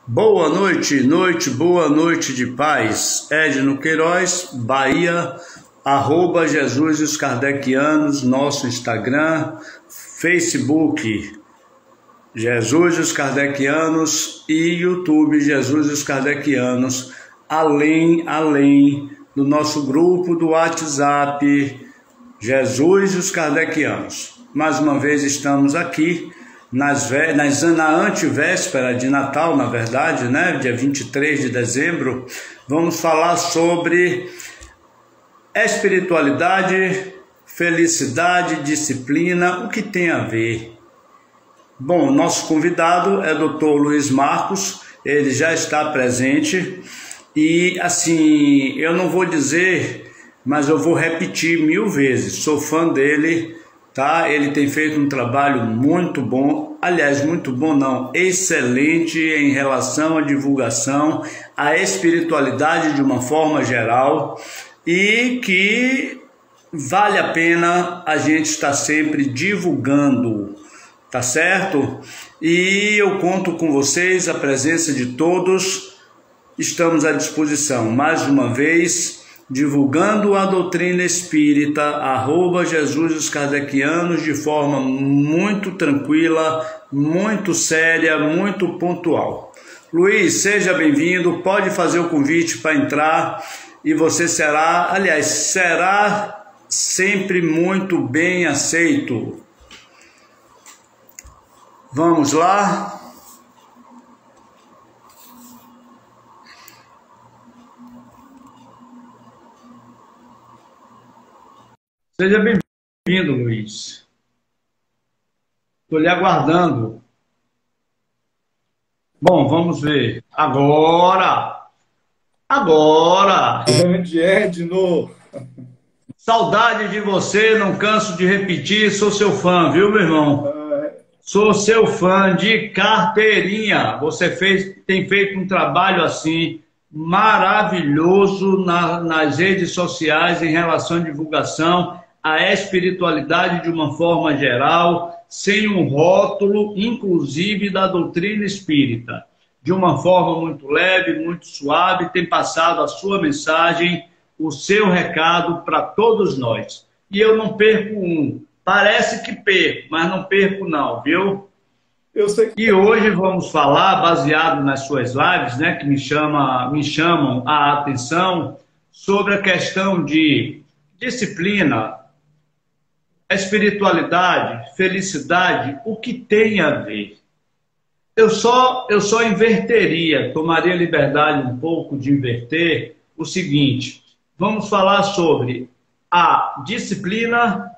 Boa noite de paz. Edno Queiroz, Bahia, @Jesus e os Kardecianos, nosso Instagram, Facebook, Jesus e os Kardecianos e YouTube, Jesus e os Kardecianos, além do nosso grupo do WhatsApp, Jesus e os Kardecianos. Mais uma vez estamos aqui na antevéspera de Natal, na verdade, né? Dia 23 de dezembro, vamos falar sobre espiritualidade, felicidade, disciplina, o que tem a ver. Bom, nosso convidado é o Dr. Luiz Marcos, ele já está presente e, assim, eu não vou dizer, mas eu vou repetir 1000 vezes, sou fã dele, tá? Ele tem feito um trabalho muito bom, aliás, muito bom não, excelente em relação à divulgação, à espiritualidade de uma forma geral e que vale a pena a gente estar sempre divulgando, tá certo? E eu conto com vocês, a presença de todos, estamos à disposição, mais uma vez, divulgando a doutrina espírita, @Jesus e os Kardecianos, de forma muito tranquila, muito séria, muito pontual. Luiz, seja bem-vindo, pode fazer o convite para entrar e você será sempre muito bem aceito. Vamos lá? Seja bem-vindo, Luiz. Estou lhe aguardando. Bom, vamos ver. Agora! Grande Edno! Saudade de você, não canso de repetir, sou seu fã, viu, meu irmão? Sou seu fã de carteirinha. Você tem feito um trabalho assim maravilhoso nas redes sociais em relação à divulgação, à espiritualidade de uma forma geral, sem um rótulo, inclusive da doutrina espírita. De uma forma muito leve, muito suave, tem passado a sua mensagem, o seu recado para todos nós. E eu não perco um. Parece que perco, mas não perco não, viu? Eu sei. E hoje vamos falar, baseado nas suas lives, né, que me chamam a atenção, sobre a questão de disciplina, espiritualidade, felicidade, o que tem a ver. Eu só inverteria, tomaria liberdade um pouco de inverter o seguinte: vamos falar sobre a disciplina,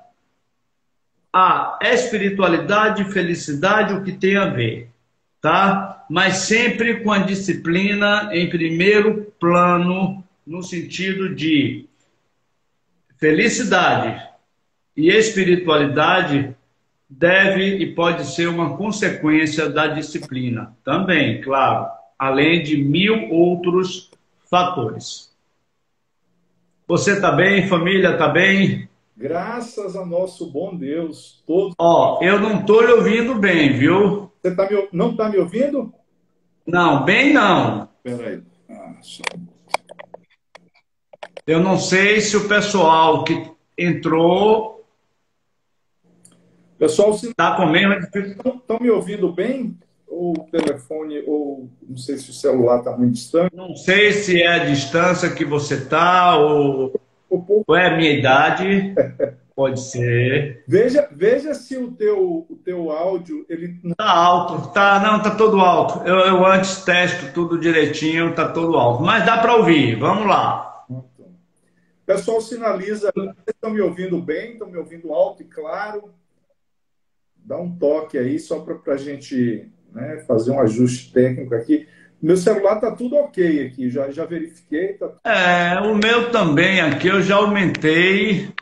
a espiritualidade e felicidade, o que tem a ver, tá? Mas sempre com a disciplina em primeiro plano, no sentido de felicidade e espiritualidade deve e pode ser uma consequência da disciplina também, claro, além de 1000 outros fatores. Você está bem? Família está bem? Graças a nosso bom Deus, todos. Ó, eu não estou lhe ouvindo bem, viu? Você não está me ouvindo? Não, bem não. Espera aí. Eu não sei se o pessoal que entrou Pessoal, está com a mesma dificuldade. estão me ouvindo bem? Ou o telefone, ou não sei se o celular está muito distante. Não sei se é a distância que você está ou é a minha idade. Pode ser. Veja se o teu áudio ele Tá alto, tá, não, tá todo alto. Eu antes testo tudo direitinho, tá todo alto. Mas dá para ouvir, vamos lá. Pessoal, sinaliza, vocês estão me ouvindo bem? Estão me ouvindo alto e claro? Dá um toque aí, só para a gente, né, fazer um ajuste técnico aqui. Meu celular tá tudo ok aqui, já verifiquei. Tá... O meu também aqui, eu já aumentei.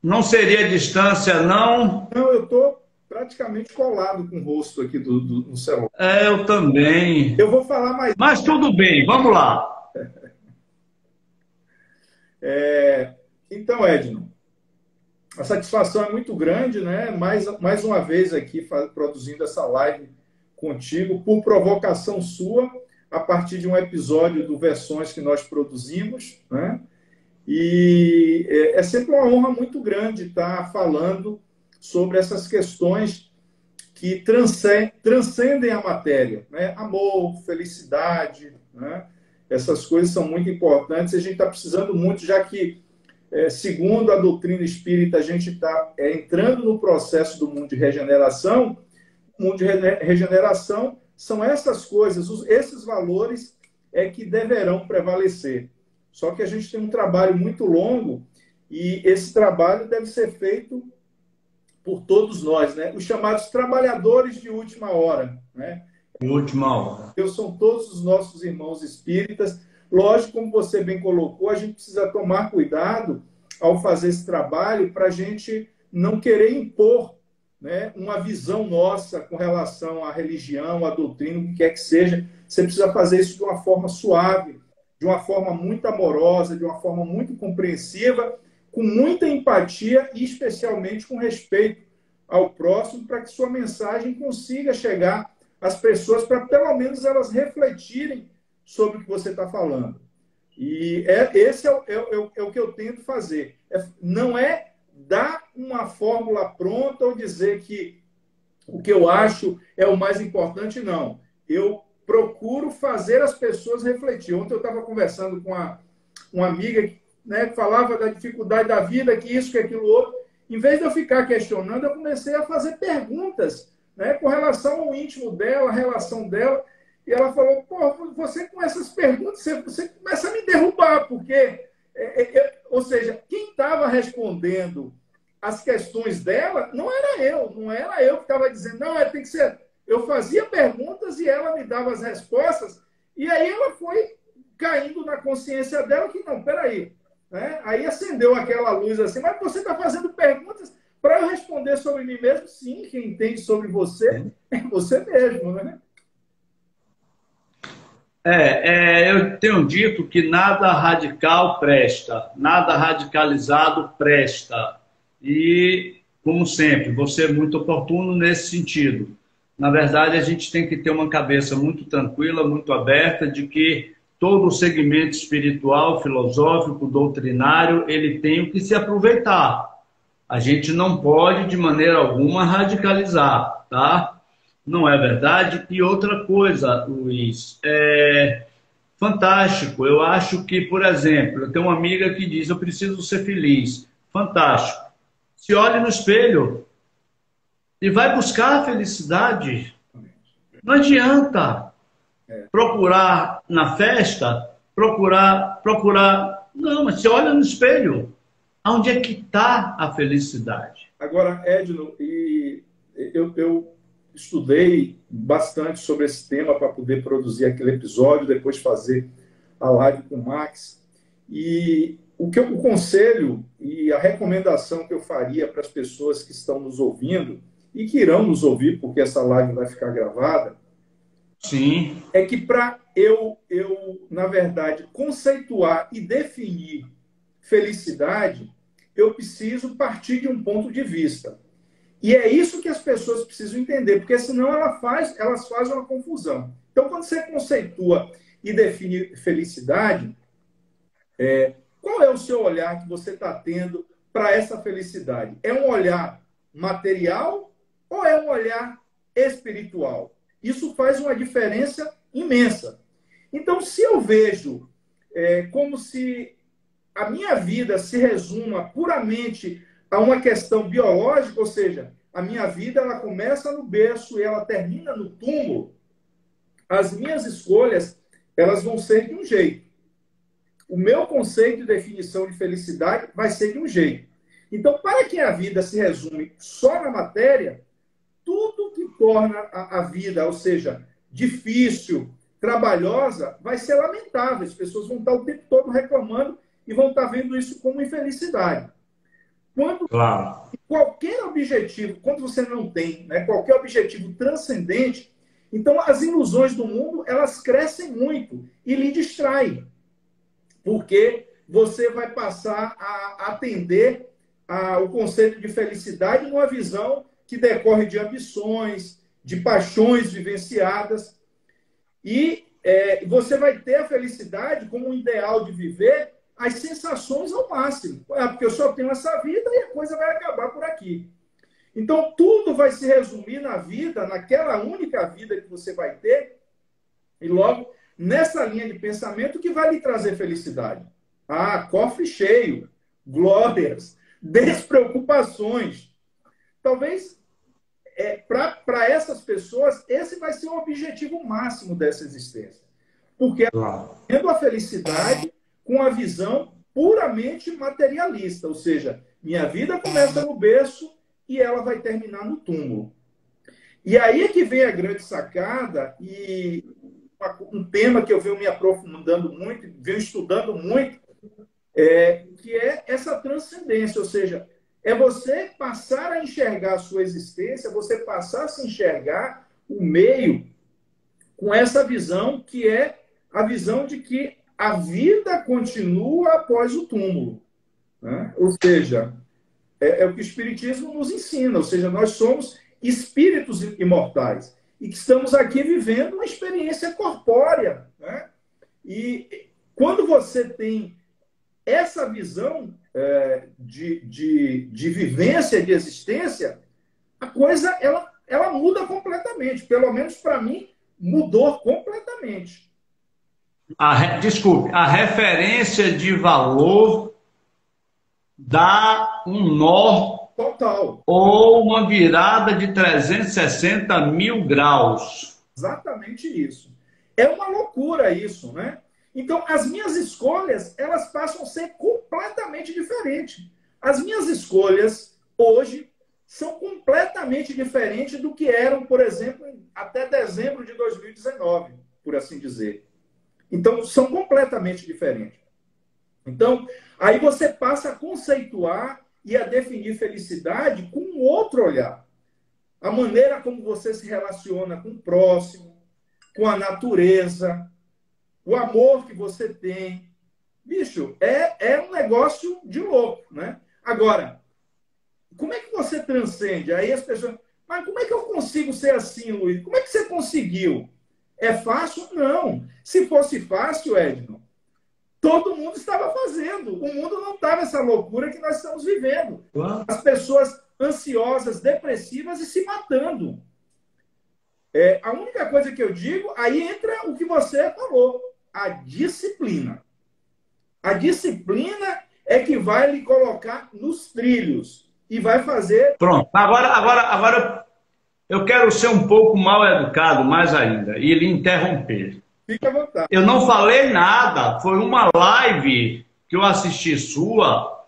Não seria distância, não? Não, eu tô praticamente colado com o rosto aqui do celular. Eu também. Eu vou falar mais... Mas tudo bem, vamos lá. Então, Edno, a satisfação é muito grande, né? Mais uma vez aqui produzindo essa live contigo, por provocação sua, a partir de um episódio do Versões que nós produzimos, né? E é sempre uma honra muito grande estar falando sobre essas questões que transcendem a matéria, né? Amor, felicidade, né? Essas coisas são muito importantes e a gente está precisando muito, já que, segundo a doutrina espírita, a gente está entrando no processo do mundo de regeneração. O mundo de regeneração são essas coisas, esses valores que deverão prevalecer. Só que a gente tem um trabalho muito longo e esse trabalho deve ser feito por todos nós, né? Os chamados trabalhadores de última hora, né? De última hora. São todos os nossos irmãos espíritas. Lógico, como você bem colocou, a gente precisa tomar cuidado ao fazer esse trabalho para a gente não querer impor, né, uma visão nossa com relação à religião, à doutrina, o que quer que seja. Você precisa fazer isso de uma forma suave, de uma forma muito amorosa, de uma forma muito compreensiva, com muita empatia e especialmente com respeito ao próximo, para que sua mensagem consiga chegar às pessoas, para pelo menos elas refletirem sobre o que você está falando. E esse é o que eu tento fazer. Não é dar uma fórmula pronta ou dizer que o que eu acho é o mais importante, não. Eu procuro fazer as pessoas refletir. Ontem eu estava conversando com uma amiga, né, que falava da dificuldade da vida, que isso, que aquilo outro. Em vez de eu ficar questionando, eu comecei a fazer perguntas, né, com relação ao íntimo dela, a relação dela. E ela falou, pô, você com essas perguntas, você começa a me derrubar, porque... ou seja, quem estava respondendo as questões dela não era eu que estava dizendo, não, tem que ser... Eu fazia perguntas e ela me dava as respostas, e aí ela foi caindo na consciência dela que, não, peraí, né? Aí acendeu aquela luz assim, mas você está fazendo perguntas para eu responder sobre mim mesmo? Sim, quem entende sobre você é você mesmo, né? Eu tenho dito que nada radical presta, nada radicalizado presta. E, como sempre, você é muito oportuno nesse sentido. Na verdade, a gente tem que ter uma cabeça muito tranquila, muito aberta, de que todo o segmento espiritual, filosófico, doutrinário, ele tem o que se aproveitar. A gente não pode, de maneira alguma, radicalizar, tá? Não é verdade? E outra coisa, Luiz, fantástico. Eu acho que, por exemplo, eu tenho uma amiga que diz, eu preciso ser feliz. Fantástico. Se olhe no espelho e vai buscar a felicidade. Não adianta procurar na festa, procurar. Não, mas se olha no espelho. Onde é que está a felicidade? Agora, Edno, eu estudei bastante sobre esse tema para poder produzir aquele episódio, depois fazer a live com o Max. E o conselho e a recomendação que eu faria para as pessoas que estão nos ouvindo e que irão nos ouvir, porque essa live vai ficar gravada, sim, é que para eu, na verdade, conceituar e definir felicidade, eu preciso partir de um ponto de vista. E é isso que as pessoas precisam entender, porque senão elas fazem uma confusão. Então, quando você conceitua e define felicidade, qual é o seu olhar que você está tendo para essa felicidade? É um olhar material ou é um olhar espiritual? Isso faz uma diferença imensa. Então, se eu vejo como se a minha vida se resuma puramente a uma questão biológica, ou seja, a minha vida ela começa no berço e ela termina no túmulo, as minhas escolhas elas vão ser de um jeito. O meu conceito de definição de felicidade vai ser de um jeito. Então, para que a vida se resume só na matéria, tudo que torna a vida, ou seja, difícil, trabalhosa, vai ser lamentável. As pessoas vão estar o tempo todo reclamando e vão estar vendo isso como infelicidade. Qualquer objetivo, quando você não tem, né, qualquer objetivo transcendente, então as ilusões do mundo, elas crescem muito e lhe distraem. Porque você vai passar a atender o conceito de felicidade numa visão que decorre de ambições, de paixões vivenciadas. E você vai ter a felicidade como um ideal de viver as sensações ao máximo. Porque eu só tenho essa vida e a coisa vai acabar por aqui. Então, tudo vai se resumir na vida, naquela única vida que você vai ter, e logo, nessa linha de pensamento que vai lhe trazer felicidade. Cofre cheio, glórias, despreocupações. Talvez, para essas pessoas, esse vai ser o objetivo máximo dessa existência. Porque tendo a felicidade com a visão puramente materialista, ou seja, minha vida começa no berço e ela vai terminar no túmulo. E aí é que vem a grande sacada e um tema que eu venho me aprofundando muito, venho estudando muito, que é essa transcendência, ou seja, é você passar a enxergar a sua existência, você passar a se enxergar o meio com essa visão que é a visão de que a vida continua após o túmulo, né? Ou seja, é o que o Espiritismo nos ensina, ou seja, nós somos espíritos imortais e que estamos aqui vivendo uma experiência corpórea, né? E quando você tem essa visão de vivência, de existência, a coisa ela muda completamente. Pelo menos para mim, mudou completamente. Desculpe, a referência de valor dá um nó total ou uma virada de 360 mil graus. Exatamente isso. É uma loucura isso, né? Então, as minhas escolhas, elas passam a ser completamente diferentes. As minhas escolhas, hoje, são completamente diferentes do que eram, por exemplo, até dezembro de 2019, por assim dizer. Então, são completamente diferentes. Então, aí você passa a conceituar e a definir felicidade com um outro olhar. A maneira como você se relaciona com o próximo, com a natureza, o amor que você tem. Bicho, é um negócio de louco, né? Agora, como é que você transcende? Aí as pessoas... Mas como é que eu consigo ser assim, Luiz? Como é que você conseguiu? É fácil? Não. Se fosse fácil, Edno, todo mundo estava fazendo. O mundo não estava essa loucura que nós estamos vivendo. As pessoas ansiosas, depressivas e se matando. A única coisa que eu digo, aí entra o que você falou, a disciplina. A disciplina é que vai lhe colocar nos trilhos e vai fazer... Pronto. Agora eu quero ser um pouco mal educado, mais ainda, e lhe interromper. Fica à vontade. Eu não falei nada, foi uma live que eu assisti sua,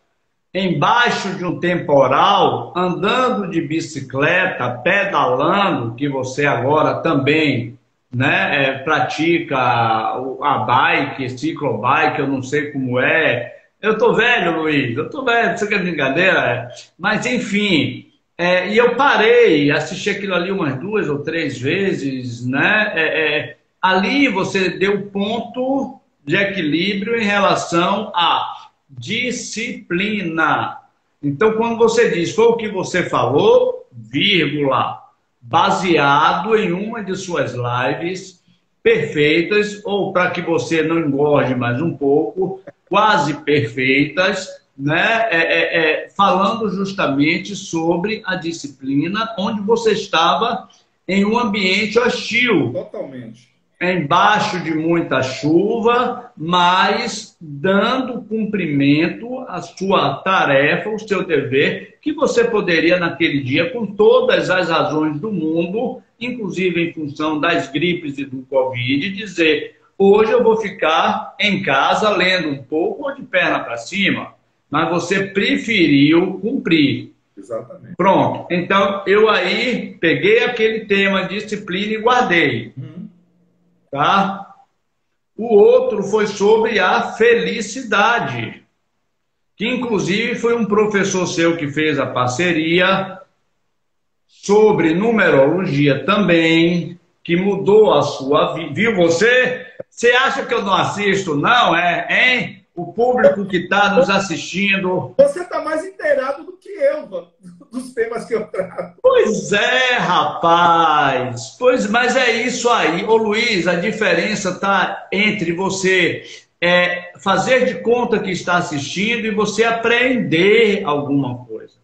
embaixo de um temporal, andando de bicicleta, pedalando, que você agora também, né, pratica a bike, ciclobike, eu não sei como é. Eu tô velho, Luiz, eu tô velho, isso que é brincadeira, mas enfim, e eu parei, assisti aquilo ali umas 2 ou 3 vezes, né, ali você deu ponto de equilíbrio em relação à disciplina. Então, quando você diz, foi o que você falou, vírgula, baseado em uma de suas lives perfeitas, ou para que você não engorde mais um pouco, quase perfeitas, né? Falando justamente sobre a disciplina, onde você estava em um ambiente hostil. Totalmente. Embaixo de muita chuva, mas dando cumprimento à sua tarefa, ao seu dever, que você poderia naquele dia, com todas as razões do mundo, inclusive em função das gripes e do Covid, dizer, hoje eu vou ficar em casa lendo um pouco ou de perna para cima, mas você preferiu cumprir. Exatamente. Pronto, então eu aí peguei aquele tema disciplina e guardei. Tá? O outro foi sobre a felicidade, que inclusive foi um professor seu que fez a parceria, sobre numerologia também, que mudou a sua vida. Viu você? Você acha que eu não assisto, não? Hein? o público que está nos assistindo. Você está mais inteirado do que eu, dos temas que eu trago. Pois é, rapaz. Pois, mas é isso aí. Ô Luiz, a diferença está entre você fazer de conta que está assistindo e você aprender alguma coisa.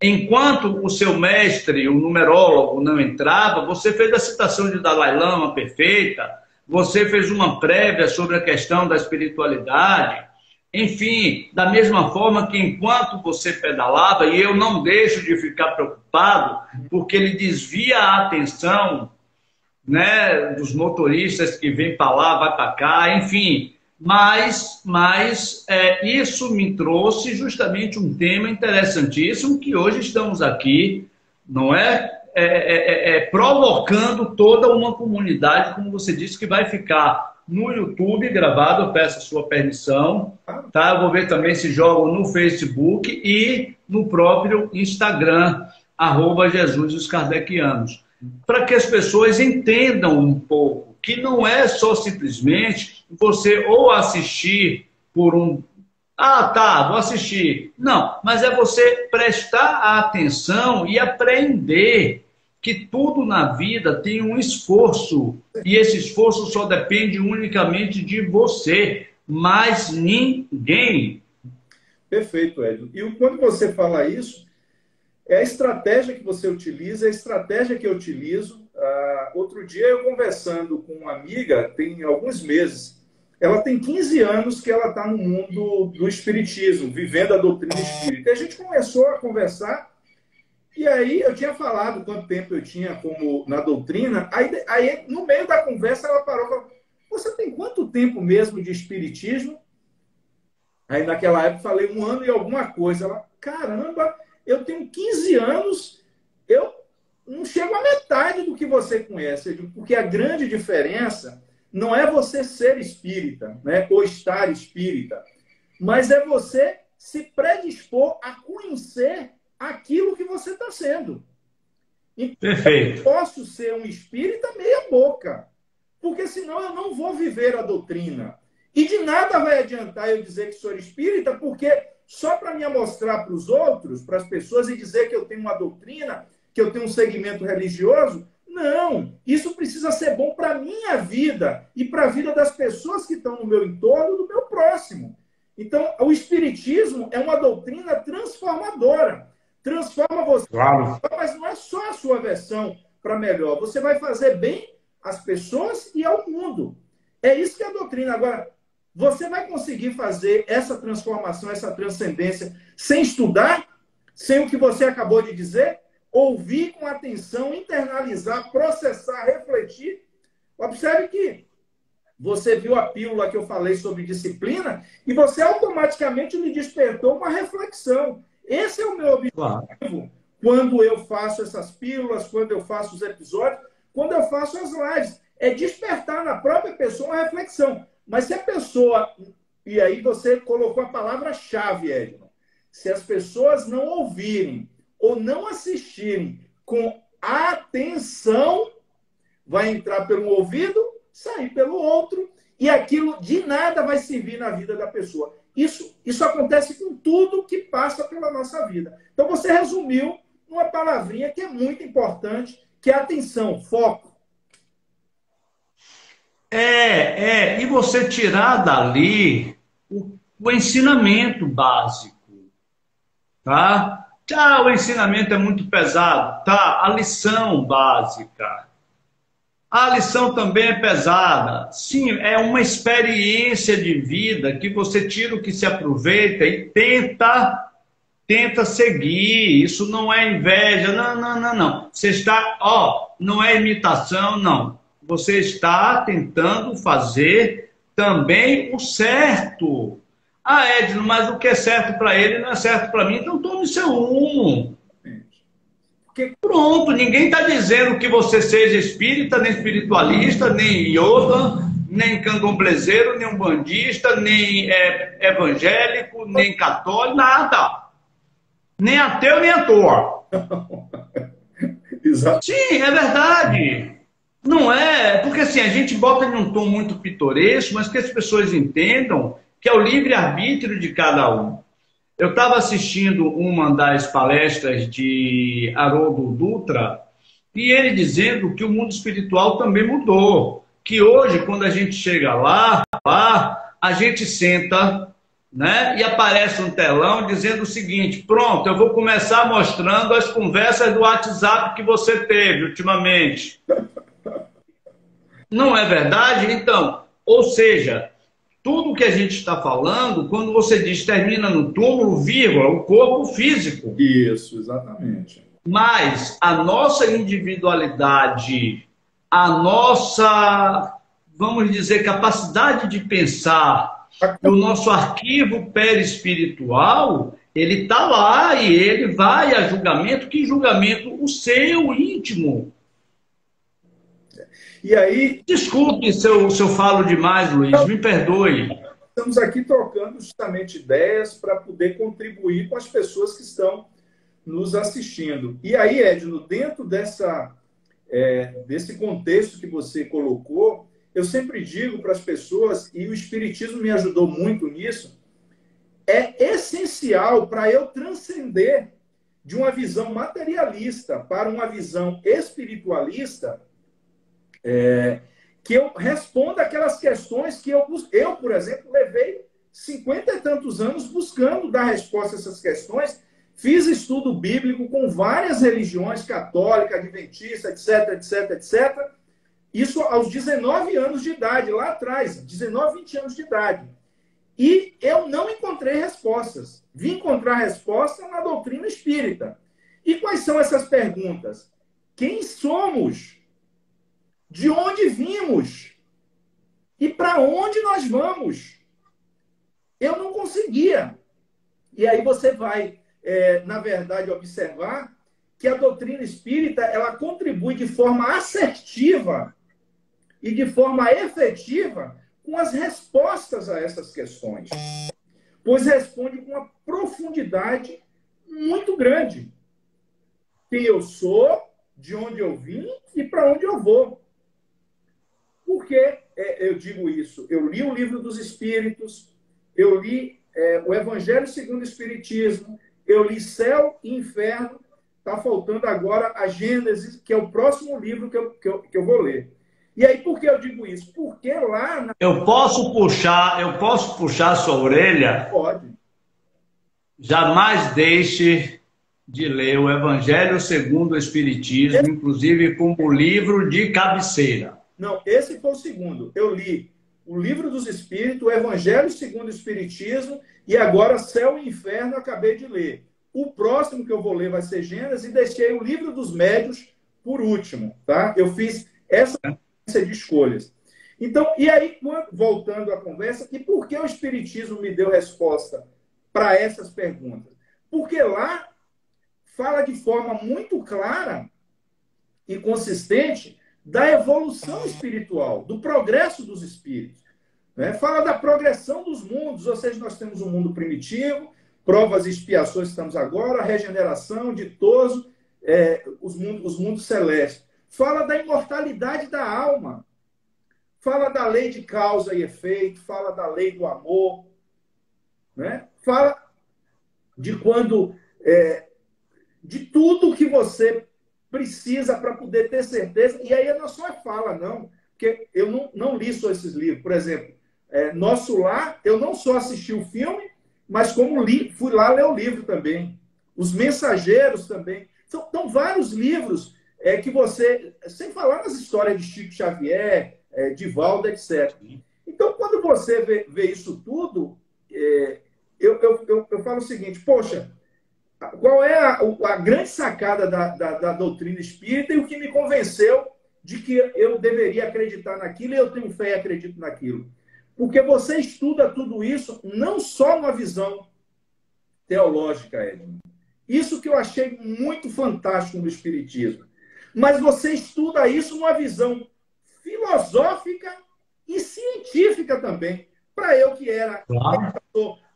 Enquanto o seu mestre, o numerólogo, não entrava, você fez a citação de Dalai Lama perfeita, você fez uma prévia sobre a questão da espiritualidade. Enfim, da mesma forma que enquanto você pedalava, e eu não deixo de ficar preocupado, porque ele desvia a atenção, né, dos motoristas que vêm para lá, vai para cá, enfim. Mas isso me trouxe justamente um tema interessantíssimo que hoje estamos aqui, não é? Provocando toda uma comunidade, como você disse, que vai ficar no YouTube gravado, eu peço a sua permissão, tá? Eu vou ver também se jogam no Facebook e no próprio Instagram, @JesusOsKardecianos, para que as pessoas entendam um pouco que não é só simplesmente você ou assistir por um... Ah, tá, vou assistir. Não, mas é você prestar atenção e aprender que tudo na vida tem um esforço, e esse esforço só depende unicamente de você, mais ninguém. Perfeito, Hélio. E quando você fala isso, é a estratégia que você utiliza, é a estratégia que eu utilizo. Outro dia, eu conversando com uma amiga, tem alguns meses, ela tem 15 anos que ela está no mundo do espiritismo, vivendo a doutrina espírita. E a gente começou a conversar. E aí eu tinha falado quanto tempo eu tinha como na doutrina, aí no meio da conversa ela parou e falou, você tem quanto tempo mesmo de espiritismo? Aí naquela época eu falei 1 ano e alguma coisa. Ela, caramba, eu tenho 15 anos, eu não chego à metade do que você conhece. Eu digo, porque a grande diferença não é você ser espírita, né, ou estar espírita, mas é você se predispor a conhecer aquilo que você está sendo. Então, Perfeito. eu posso ser um espírita meia boca, porque senão eu não vou viver a doutrina. E de nada vai adiantar eu dizer que sou espírita, porque só para me mostrar para os outros, para as pessoas, e dizer que eu tenho uma doutrina, que eu tenho um segmento religioso, não. Isso precisa ser bom para a minha vida e para a vida das pessoas que estão no meu entorno, do meu próximo. Então, o espiritismo é uma doutrina transformadora. Transforma você, Claro. mas não é só a sua versão para melhor. Você vai fazer bem às pessoas e ao mundo. É isso que é a doutrina. Agora, você vai conseguir fazer essa transformação, essa transcendência, sem estudar, sem o que você acabou de dizer, ouvir com atenção, internalizar, processar, refletir. Observe que você viu a pílula que eu falei sobre disciplina e você automaticamente lhe despertou uma reflexão. Esse é o meu objetivo. Claro. Quando eu faço essas pílulas, quando eu faço os episódios, quando eu faço as lives. É despertar na própria pessoa uma reflexão. Mas se a pessoa... E aí você colocou a palavra-chave, Edson. Se as pessoas não ouvirem ou não assistirem com atenção, vai entrar pelo ouvido, sair pelo outro, e aquilo de nada vai servir na vida da pessoa. Isso acontece com tudo que passa pela nossa vida. Então, você resumiu numa palavrinha que é muito importante, que é atenção, foco. E você tirar dali o ensinamento básico, tá? O ensinamento é muito pesado, tá? A lição básica. A lição também é pesada. Sim, é uma experiência de vida que você tira o que se aproveita e tenta seguir. Isso não é inveja, não. Você está, não é imitação, não. Você está tentando fazer também o certo. Edno, mas o que é certo para ele não é certo para mim, então tome seu rumo. Pronto, ninguém está dizendo que você seja espírita, nem espiritualista, nem yoga, nem candomblezeiro, nem umbandista, nem evangélico, nem católico, nada. Nem ateu, nem à toa. Exato. Sim, é verdade. Não é, porque assim, a gente bota em um tom muito pitoresco, mas que as pessoas entendam que é o livre-arbítrio de cada um. Eu estava assistindo uma das palestras de Haroldo Dutra, e ele dizendo que o mundo espiritual também mudou. Que hoje, quando a gente chega lá a gente senta, né, e aparece um telão dizendo o seguinte: pronto, eu vou começar mostrando as conversas do WhatsApp que você teve ultimamente. Não é verdade? Então, ou seja, tudo que a gente está falando, quando você diz termina no túmulo, vírgula, o corpo físico. Isso, exatamente. Mas a nossa individualidade, a nossa, vamos dizer, capacidade de pensar, o nosso arquivo perispiritual, ele está lá e ele vai a julgamento. Que julgamento? O seu íntimo. E aí... Desculpe se eu falo demais, Luiz, me perdoe. Estamos aqui trocando justamente ideias para poder contribuir com as pessoas que estão nos assistindo. E aí, Edno, dentro desse contexto que você colocou, eu sempre digo para as pessoas, e o Espiritismo me ajudou muito nisso, é essencial para eu transcender de uma visão materialista para uma visão espiritualista, que eu responda aquelas questões que eu, por exemplo, levei 50 e tantos anos buscando dar resposta a essas questões. Fiz estudo bíblico com várias religiões, católica, adventista, etc, etc, etc. Isso aos 19 anos de idade, lá atrás, 19, 20 anos de idade. E eu não encontrei respostas. Vim encontrar resposta na doutrina espírita. E quais são essas perguntas? Quem somos? De onde vimos? E para onde nós vamos? Eu não conseguia. E aí você vai, na verdade, observar que a doutrina espírita ela contribui de forma assertiva e de forma efetiva com as respostas a essas questões. Pois responde com uma profundidade muito grande. Quem eu sou, de onde eu vim e para onde eu vou. Por que eu digo isso? Eu li o Livro dos Espíritos, eu li o Evangelho segundo o Espiritismo, eu li Céu e Inferno, está faltando agora a Gênesis, que é o próximo livro que eu vou ler. E aí, por que eu digo isso? Porque lá... Eu posso puxar a sua orelha? Pode. Jamais deixe de ler o Evangelho segundo o Espiritismo, inclusive como livro de cabeceira. Não, esse foi o segundo. Eu li o Livro dos Espíritos, o Evangelho segundo o Espiritismo, e agora Céu e Inferno eu acabei de ler. O próximo que eu vou ler vai ser Gênesis, e deixei o Livro dos Médiuns por último, tá? Eu fiz essa de escolhas. Então, e aí, voltando à conversa, e por que o Espiritismo me deu resposta para essas perguntas? Porque lá fala de forma muito clara e consistente da evolução espiritual, do progresso dos espíritos. Né? Fala da progressão dos mundos, ou seja, nós temos um mundo primitivo, provas e expiações estamos agora, regeneração, ditoso, os mundos celestes. Fala da imortalidade da alma, fala da lei de causa e efeito, fala da lei do amor, né? Fala de quando... de tudo que você precisa para poder ter certeza. E aí não só fala, não. Porque eu não li só esses livros. Por exemplo, Nosso Lar, eu não só assisti o filme, mas como li, fui lá ler o livro também. Os Mensageiros também. São vários livros que você... Sem falar nas histórias de Chico Xavier, Divaldo, etc. Então, quando você vê isso tudo, eu falo o seguinte, poxa, qual é a grande sacada da doutrina espírita e o que me convenceu de que eu deveria acreditar naquilo e eu tenho fé e acredito naquilo? Porque você estuda tudo isso não só numa visão teológica, Edmund. Isso que eu achei muito fantástico no Espiritismo. Mas você estuda isso numa visão filosófica e científica também. Para eu que era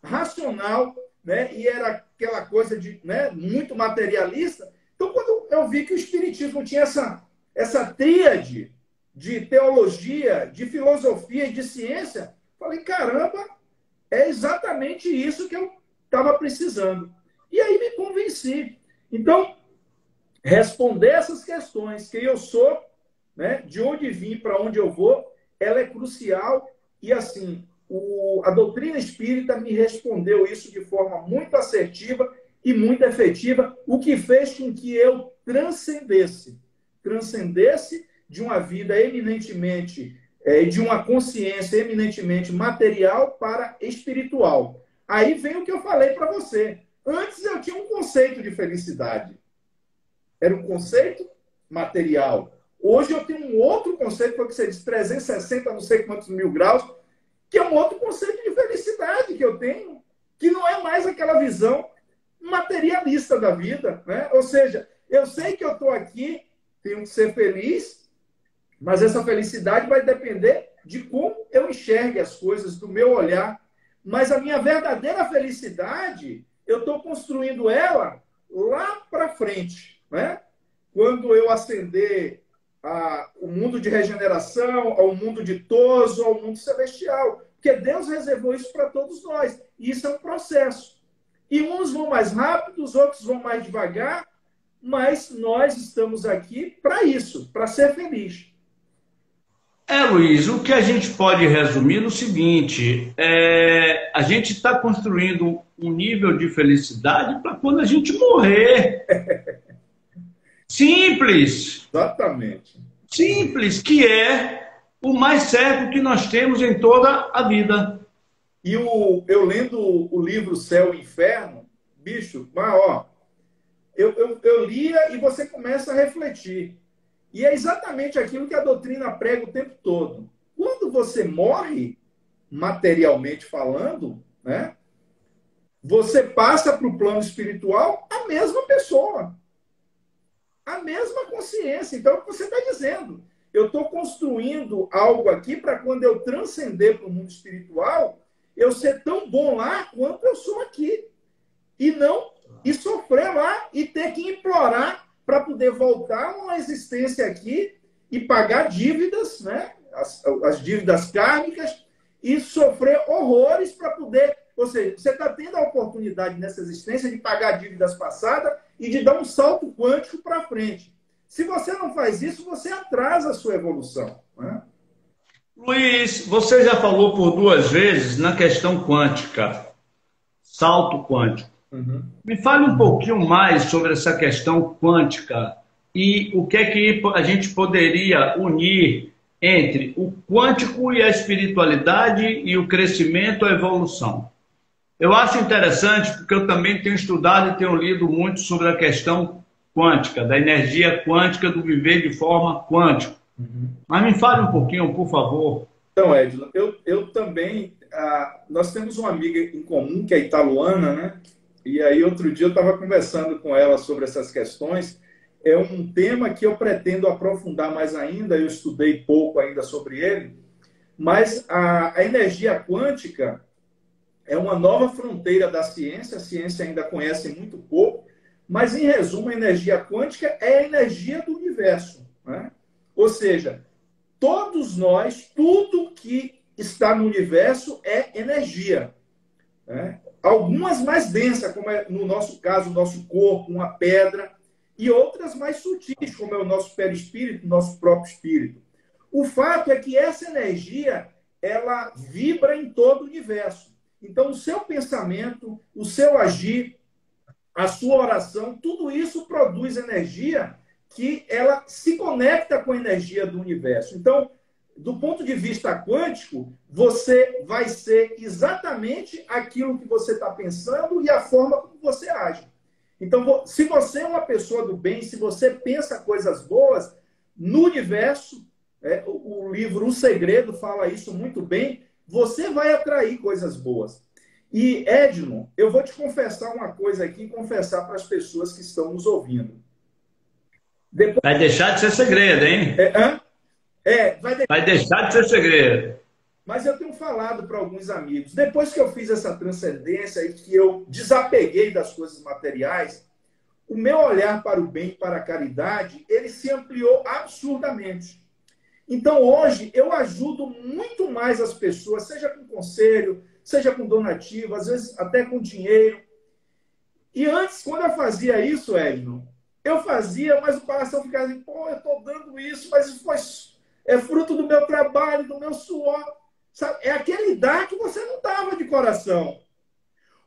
racional, né, e era aquela coisa de, né, muito materialista. Então, quando eu vi que o Espiritismo tinha essa tríade de teologia, de filosofia e de ciência, falei, caramba, é exatamente isso que eu estava precisando. E aí me convenci. Então, responder essas questões, quem eu sou, né, de onde vim, para onde eu vou, ela é crucial. E assim, a doutrina espírita me respondeu isso de forma muito assertiva e muito efetiva, o que fez com que eu transcendesse de uma vida eminentemente, de uma consciência eminentemente material para espiritual. Aí vem o que eu falei para você. Antes eu tinha um conceito de felicidade. Era um conceito material. Hoje eu tenho um outro conceito, porque você diz 360, não sei quantos mil graus, que é um outro conceito de felicidade que eu tenho, que não é mais aquela visão materialista da vida, né? Ou seja, eu sei que eu estou aqui, tenho que ser feliz, mas essa felicidade vai depender de como eu enxergue as coisas, do meu olhar. Mas a minha verdadeira felicidade, eu estou construindo ela lá para frente, né? Quando eu ascender o mundo de regeneração, ao mundo ditoso, ao mundo celestial. Porque Deus reservou isso para todos nós. E isso é um processo. E uns vão mais rápido, os outros vão mais devagar, mas nós estamos aqui para isso, para ser feliz. Luiz, o que a gente pode resumir no seguinte: a gente está construindo um nível de felicidade para quando a gente morrer. Simples. Exatamente. Simples, que é o mais certo que nós temos em toda a vida. E eu lendo o livro Céu e Inferno, bicho, mas ó, eu lia e você começa a refletir. E é exatamente aquilo que a doutrina prega o tempo todo. Quando você morre, materialmente falando, né, você passa para o plano espiritual a mesma pessoa. A mesma consciência. Então, é o que você está dizendo. Eu estou construindo algo aqui para quando eu transcender para o mundo espiritual, eu ser tão bom lá quanto eu sou aqui. E sofrer lá e ter que implorar para poder voltar a uma existência aqui e pagar dívidas, né? As dívidas kármicas, e sofrer horrores para poder... Ou seja, você está tendo a oportunidade nessa existência de pagar dívidas passadas e de dar um salto quântico para frente. Se você não faz isso, você atrasa a sua evolução, né? Luiz, você já falou por 2 vezes na questão quântica, salto quântico. Uhum. Me fale um pouquinho mais sobre essa questão quântica e o que é que a gente poderia unir entre o quântico e a espiritualidade e o crescimento, a evolução. Eu acho interessante porque eu também tenho estudado e tenho lido muito sobre a questão quântica, da energia quântica, do viver de forma quântica. Uhum. Mas me fale um pouquinho, por favor. Então, Edson, eu também... nós temos uma amiga em comum, que é italiana, né? E aí, outro dia, eu estava conversando com ela sobre essas questões. É um tema que eu pretendo aprofundar mais ainda, eu estudei pouco ainda sobre ele, mas a energia quântica é uma nova fronteira da ciência, a ciência ainda conhece muito pouco, mas, em resumo, a energia quântica é a energia do universo, né? Ou seja, todos nós, tudo que está no universo é energia, né? Algumas mais densas, como é no nosso caso, o nosso corpo, uma pedra, e outras mais sutis, como é o nosso perispírito, o nosso próprio espírito. O fato é que essa energia, ela vibra em todo o universo. Então, o seu pensamento, o seu agir, a sua oração, tudo isso produz energia que ela se conecta com a energia do universo. Então, do ponto de vista quântico, você vai ser exatamente aquilo que você está pensando e a forma como você age. Então, se você é uma pessoa do bem, se você pensa coisas boas, no universo, o livro O Segredo fala isso muito bem, você vai atrair coisas boas. E, Edno, eu vou te confessar uma coisa aqui, confessar para as pessoas que estão nos ouvindo. Vai deixar de ser segredo, hein? Vai deixar de ser segredo. Mas eu tenho falado para alguns amigos, depois que eu fiz essa transcendência e que eu desapeguei das coisas materiais, o meu olhar para o bem e para a caridade, ele se ampliou absurdamente. Então, hoje, eu ajudo muito mais as pessoas, seja com conselho, seja com donativo, às vezes até com dinheiro. E antes, quando eu fazia isso, Edno, eu fazia, mas o coração ficava assim, pô, eu estou dando isso, mas isso é fruto do meu trabalho, do meu suor. Sabe? É aquele dar que você não dava de coração.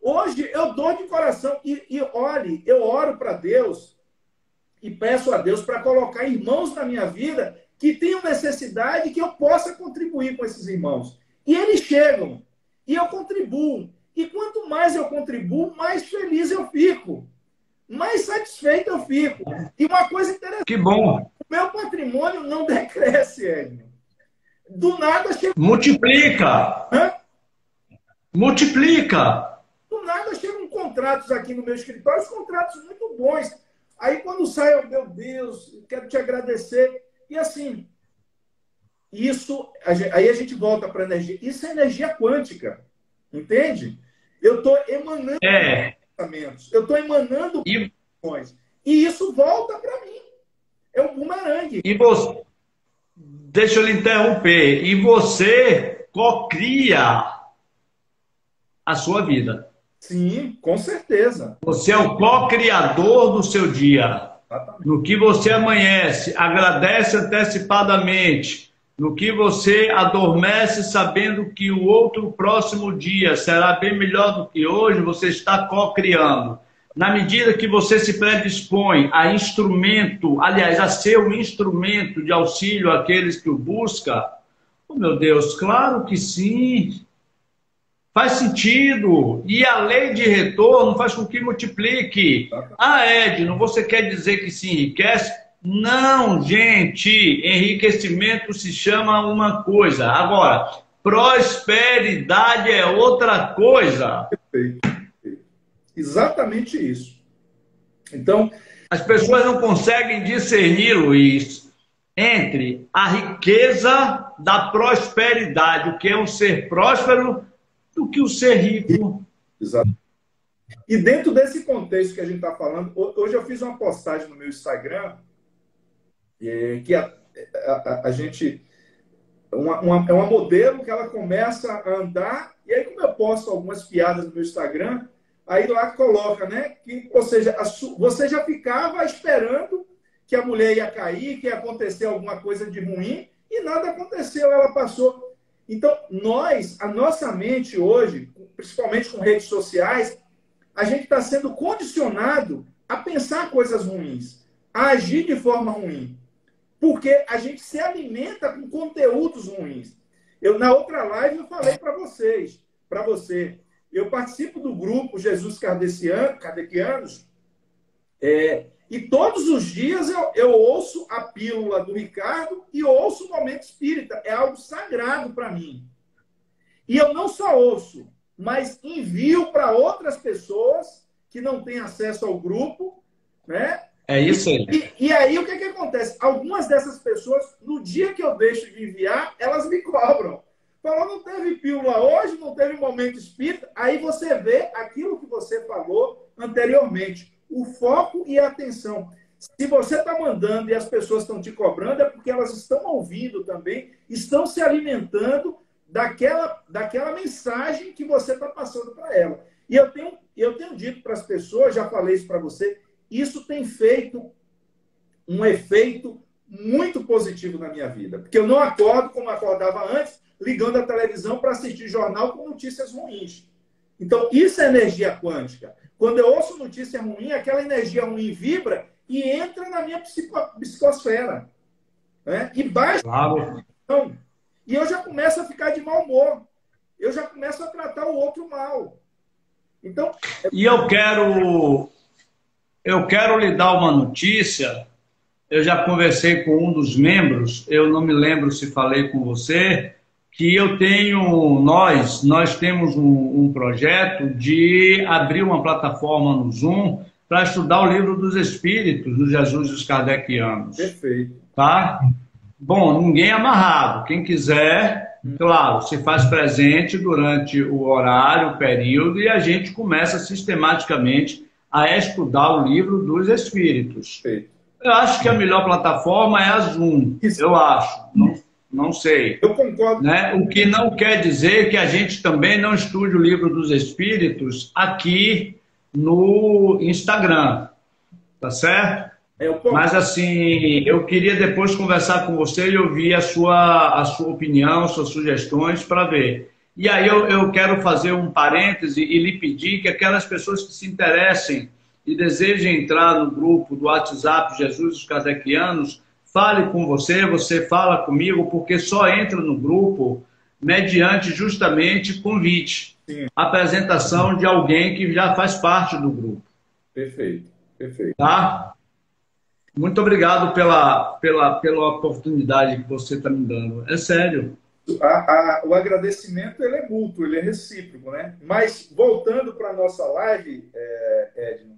Hoje eu dou de coração. E olhe, eu oro para Deus e peço a Deus para colocar irmãos na minha vida que tenham necessidade que eu possa contribuir com esses irmãos. E eles chegam, e eu contribuo. E quanto mais eu contribuo, mais feliz eu fico. Mais satisfeito eu fico. E uma coisa interessante. Que bom. O meu patrimônio não decresce, Edno. Do nada chega... Multiplica. Hã? Multiplica. Do nada chegam contratos aqui no meu escritório, os contratos muito bons. Aí quando sai, eu, meu Deus, quero te agradecer. E assim, isso, aí a gente volta para a energia. Isso é energia quântica, entende? Eu estou emanando pensamentos, eu estou emanando emoções. E isso volta para mim. É um bumerangue. E você, deixa eu lhe interromper. E você cocria a sua vida. Sim, com certeza. Você é o co-criador do seu dia. Exatamente. No que você amanhece, agradece antecipadamente. No que você adormece sabendo que o outro próximo dia será bem melhor do que hoje, você está co-criando. Na medida que você se predispõe a instrumento, aliás, a ser um instrumento de auxílio àqueles que o buscam, oh meu Deus, claro que sim. Faz sentido. E a lei de retorno faz com que multiplique. Ah, Edno, você quer dizer que se enriquece? Não, gente. Enriquecimento se chama uma coisa. Agora, prosperidade é outra coisa. Perfeito. Exatamente isso. Então, as pessoas não conseguem discernir, Luiz, entre a riqueza da prosperidade, o que é um ser próspero, do que o ser rico. Exato. E dentro desse contexto que a gente está falando, hoje eu fiz uma postagem no meu Instagram que a gente... é uma modelo que ela começa a andar, e aí como eu posto algumas piadas no meu Instagram, aí lá coloca, né? Que, ou seja, você já ficava esperando que a mulher ia cair, que ia acontecer alguma coisa de ruim, e nada aconteceu, ela passou. Então, a nossa mente hoje, principalmente com redes sociais, a gente está sendo condicionado a pensar coisas ruins, a agir de forma ruim, porque a gente se alimenta com conteúdos ruins. Na outra live, eu falei para você, eu participo do grupo Jesus Kardecianos, e todos os dias eu ouço a pílula do Ricardo e ouço o Momento Espírita. É algo sagrado para mim. E eu não só ouço, mas envio para outras pessoas que não têm acesso ao grupo, né? É isso aí. E aí o que acontece? Algumas dessas pessoas, no dia que eu deixo de enviar, elas me cobram. Falou, não teve pílula hoje, não teve Momento Espírita. Aí você vê aquilo que você falou anteriormente. O foco e a atenção. Se você está mandando e as pessoas estão te cobrando, é porque elas estão ouvindo também, estão se alimentando daquela mensagem que você está passando para ela. E eu tenho dito para as pessoas, já falei isso para você, isso tem feito um efeito muito positivo na minha vida. Porque eu não acordo como acordava antes, ligando a televisão para assistir jornal com notícias ruins. Então, isso é energia quântica. Quando eu ouço notícia ruim, aquela energia ruim vibra e entra na minha psicosfera. Né? E baixa. Claro. E eu já começo a ficar de mau humor. Eu já começo a tratar o outro mal. Então... E eu quero lhe dar uma notícia. Eu já conversei com um dos membros, eu não me lembro se falei com você, que nós temos um projeto de abrir uma plataforma no Zoom para estudar o Livro dos Espíritos, do Jesus e os Kardecianos. Perfeito. Tá? Bom, ninguém é amarrado. Quem quiser, claro, se faz presente durante o horário, o período, e a gente começa sistematicamente a estudar o Livro dos Espíritos. Perfeito. Eu acho que a melhor plataforma é a Zoom, eu acho. não sei. Eu concordo. Né? O que não quer dizer que a gente também não estude o Livro dos Espíritos aqui no Instagram, tá certo? Mas assim, eu queria depois conversar com você e ouvir a sua opinião, suas sugestões para ver. E aí eu quero fazer um parêntese e lhe pedir que aquelas pessoas que se interessem e desejem entrar no grupo do WhatsApp Jesus e os Kardecianos, fale com você, você fala comigo, porque só entra no grupo mediante justamente convite, Sim. apresentação de alguém que já faz parte do grupo. Perfeito, perfeito. Tá? Muito obrigado pela oportunidade que você está me dando. É sério. O agradecimento ele é mútuo, ele é recíproco, né? Mas voltando para a nossa live, Edno,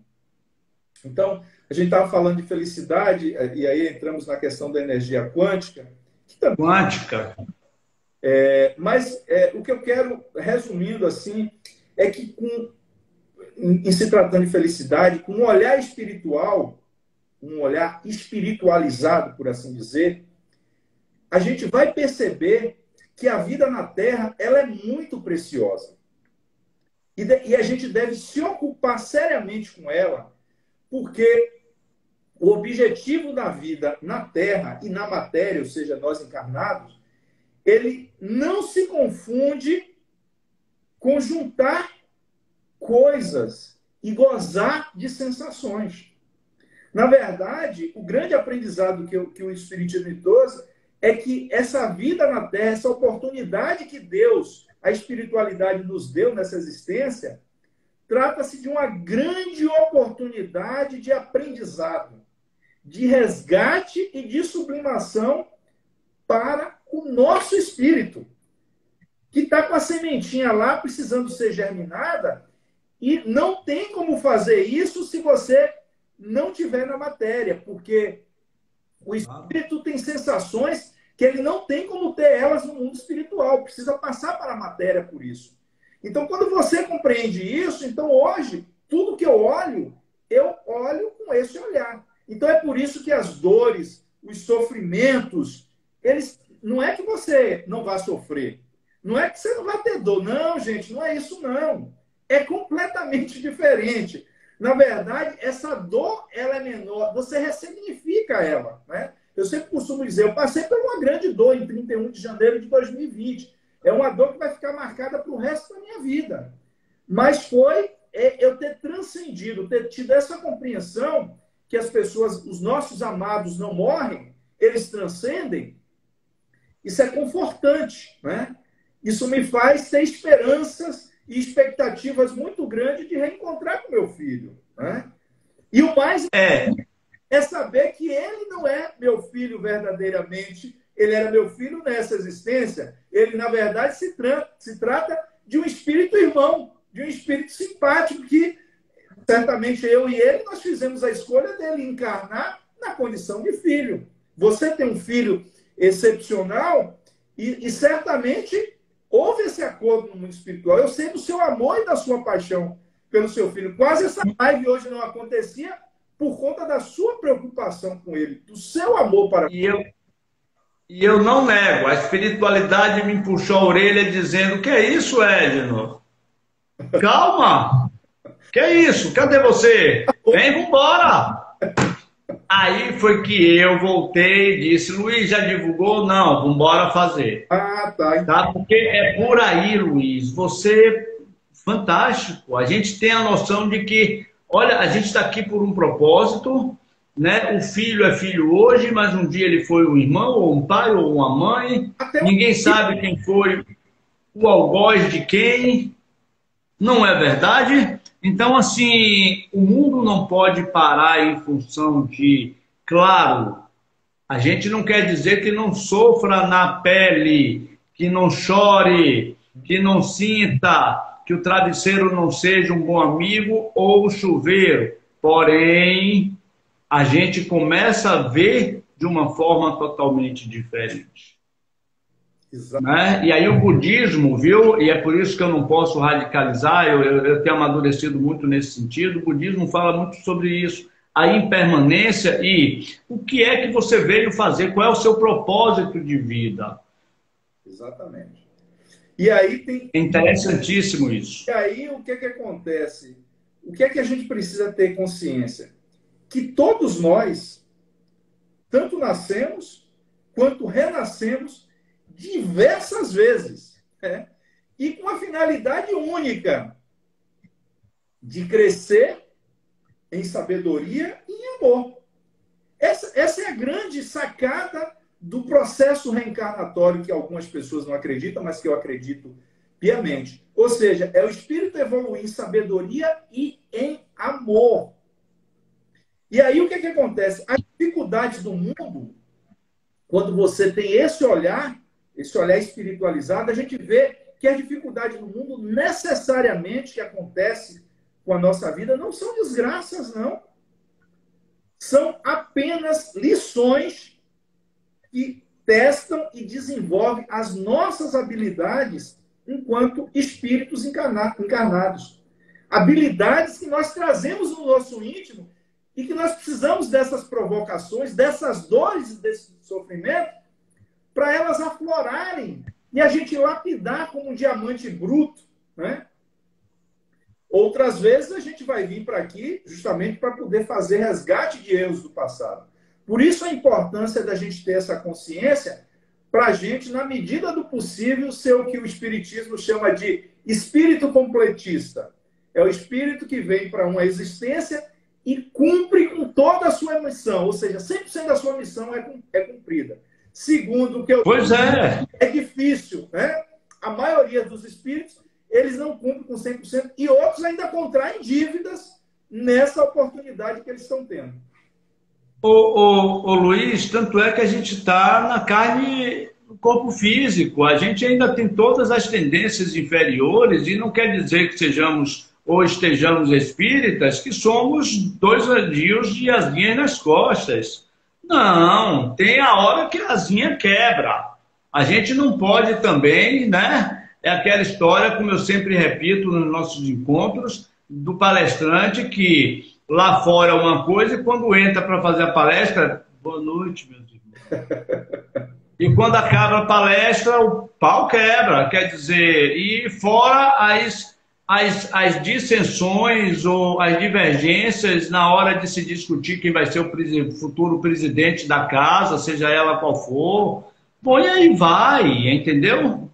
então a gente estava falando de felicidade e aí entramos na questão da energia quântica. Quântica. Mas o que eu quero, resumindo assim, é que em se tratando de felicidade, com um olhar espiritual, um olhar espiritualizado, por assim dizer, a gente vai perceber que a vida na Terra ela é muito preciosa. E a gente deve se ocupar seriamente com ela, porque o objetivo da vida na Terra e na matéria, ou seja, nós encarnados, ele não se confunde com juntar coisas e gozar de sensações. Na verdade, o grande aprendizado que o Espiritismo trouxe é que essa vida na Terra, essa oportunidade que Deus, a espiritualidade nos deu nessa existência, trata-se de uma grande oportunidade de aprendizado, de resgate e de sublimação para o nosso espírito, que está com a sementinha lá precisando ser germinada e não tem como fazer isso se você não tiver na matéria, porque o espírito tem sensações que ele não tem como ter elas no mundo espiritual, precisa passar para a matéria por isso. Então, quando você compreende isso, então hoje, tudo que eu olho com esse olhar. Então, é por isso que as dores, os sofrimentos, eles não é que você não vai sofrer, não é que você não vai ter dor. Não, gente, não é isso, não. É completamente diferente. Na verdade, essa dor, ela é menor, você ressignifica ela, né? Eu sempre costumo dizer, eu passei por uma grande dor em 31 de janeiro de 2020. É uma dor que vai ficar marcada para o resto da minha vida. Mas foi eu ter transcendido, ter tido essa compreensão que as pessoas, os nossos amados não morrem, eles transcendem. Isso é confortante, né? Isso me faz ter esperanças e expectativas muito grandes de reencontrar com meu filho, né? E o mais é saber que ele não é meu filho verdadeiramente, ele era meu filho nessa existência. Ele, na verdade, se trata de um espírito irmão, de um espírito simpático que, certamente, eu e ele, nós fizemos a escolha dele encarnar na condição de filho. Você tem um filho excepcional e certamente houve esse acordo no mundo espiritual. Eu sei do seu amor e da sua paixão pelo seu filho. Quase essa live hoje não acontecia por conta da sua preocupação com ele, do seu amor para ele. E eu não nego, a espiritualidade me puxou a orelha dizendo, que é isso, Edno? Calma! Que é isso? Cadê você? Vem, vambora! Aí foi que eu voltei e disse, Luiz, já divulgou? Não, vambora fazer. Ah, tá. Tá? Porque é por aí, Luiz, você, fantástico, a gente tem a noção de que, olha, a gente está aqui por um propósito, né? O filho é filho hoje, mas um dia ele foi um irmão, ou um pai, ou uma mãe. Ninguém sabe quem foi o algoz de quem. Não é verdade? Então, assim, o mundo não pode parar em função de... Claro, a gente não quer dizer que não sofra na pele, que não chore, que não sinta, que o travesseiro não seja um bom amigo ou o chuveiro. Porém, a gente começa a ver de uma forma totalmente diferente. Né? E aí o budismo, viu? E é por isso que eu não posso radicalizar, eu tenho amadurecido muito nesse sentido. O budismo fala muito sobre isso, a impermanência e o que é que você veio fazer, qual é o seu propósito de vida. Exatamente. E aí tem... Interessantíssimo isso. E aí o que é que acontece? O que é que a gente precisa ter consciência? Que todos nós, tanto nascemos quanto renascemos diversas vezes, né? E com a finalidade única de crescer em sabedoria e em amor. Essa é a grande sacada do processo reencarnatório que algumas pessoas não acreditam, mas que eu acredito piamente. Ou seja, é o espírito evoluir em sabedoria e em amor. E aí o que é que acontece? As dificuldades do mundo, quando você tem esse olhar espiritualizado, a gente vê que as dificuldades do mundo necessariamente que acontece com a nossa vida não são desgraças, não. São apenas lições que testam e desenvolvem as nossas habilidades enquanto espíritos encarnados. Habilidades que nós trazemos no nosso íntimo e que nós precisamos dessas provocações, dessas dores e desse sofrimento, para elas aflorarem e a gente lapidar como um diamante bruto, né? Outras vezes a gente vai vir para aqui justamente para poder fazer resgate de erros do passado. Por isso a importância da gente ter essa consciência para a gente, na medida do possível, ser o que o Espiritismo chama de espírito completista. É o espírito que vem para uma existência e cumpre com toda a sua missão, ou seja, 100% da sua missão é cumprida. Segundo o que eu Pois é difícil, né? A maioria dos espíritos, eles não cumprem com 100% e outros ainda contraem dívidas nessa oportunidade que eles estão tendo. Ô Luiz, tanto é que a gente está na carne do corpo físico, a gente ainda tem todas as tendências inferiores e não quer dizer que sejamos ou estejamos espíritas, que somos dois andios de asinhas nas costas. Não, tem a hora que a asinha quebra. A gente não pode também, né? É aquela história, como eu sempre repito nos nossos encontros, do palestrante que lá fora é uma coisa e quando entra para fazer a palestra, boa noite, meus irmãos. E quando acaba a palestra, o pau quebra, quer dizer, e fora as dissensões ou as divergências na hora de se discutir quem vai ser o futuro presidente da casa, seja ela qual for, bom, e aí vai, entendeu?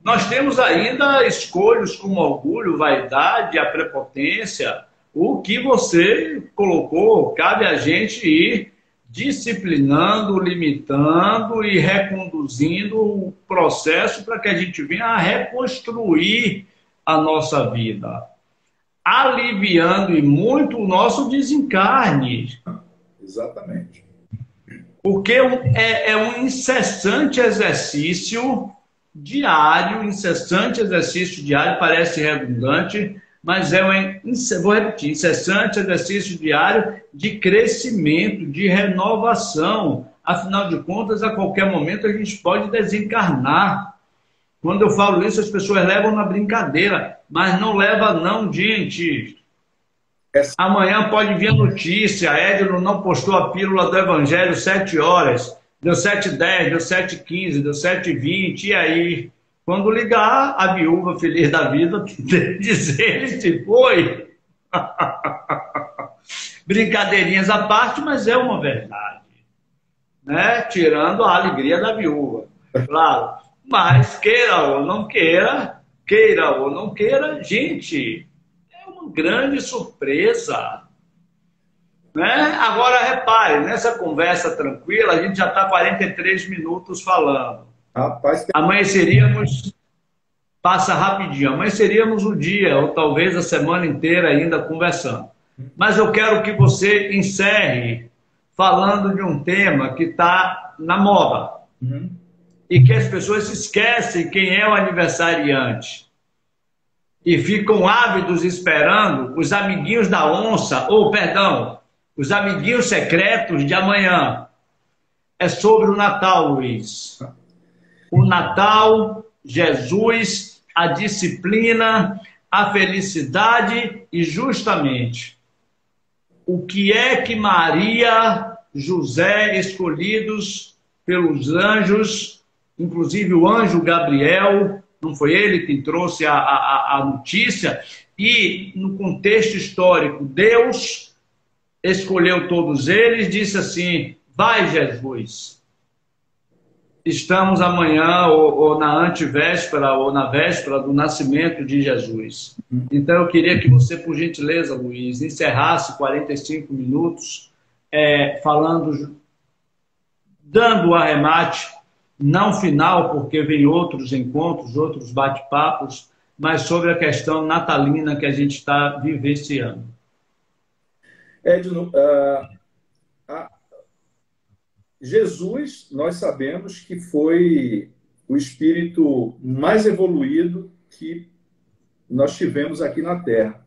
Nós temos ainda escolhas como orgulho, vaidade, a prepotência. O que você colocou, cabe a gente ir disciplinando, limitando e reconduzindo o processo para que a gente venha a reconstruir a nossa vida, aliviando e muito o nosso desencarne. Exatamente. Porque é um incessante exercício diário, parece redundante, mas vou repetir, incessante exercício diário de crescimento, de renovação. Afinal de contas, a qualquer momento a gente pode desencarnar. Quando eu falo isso, as pessoas levam na brincadeira, mas não leva não, gente. Amanhã pode vir a notícia, Edno não postou a pílula do Evangelho 7 horas, deu 7h10, deu 7h15, deu 7h20, e aí? Quando ligar, a viúva feliz da vida dizer se foi. Brincadeirinhas à parte, mas é uma verdade, né? Tirando a alegria da viúva, claro. Mas queira ou não queira, gente, é uma grande surpresa. Né? Agora, repare, nessa conversa tranquila, a gente já está 43 minutos falando. Rapaz, Amanheceríamos, passa rapidinho, amanheceríamos o dia, ou talvez a semana inteira ainda conversando. Mas eu quero que você encerre falando de um tema que está na moda. E que as pessoas se esquecem quem é o aniversariante. E ficam ávidos esperando os amiguinhos da onça, os amiguinhos secretos de amanhã. É sobre o Natal, Luiz. O Natal, Jesus, a disciplina, a felicidade e justamente o que é que Maria, José, escolhidos pelos anjos, inclusive o anjo Gabriel, não foi ele quem trouxe a notícia, e no contexto histórico, Deus escolheu todos eles, disse assim: vai, Jesus, estamos amanhã ou na antevéspera ou na véspera do nascimento de Jesus. Então eu queria que você, por gentileza, Luiz, encerrasse 45 minutos falando, dando o arremate, não final, porque vem outros encontros, outros bate-papos, mas sobre a questão natalina que a gente está vivenciando. Edno, Jesus, nós sabemos que foi o espírito mais evoluído que nós tivemos aqui na Terra.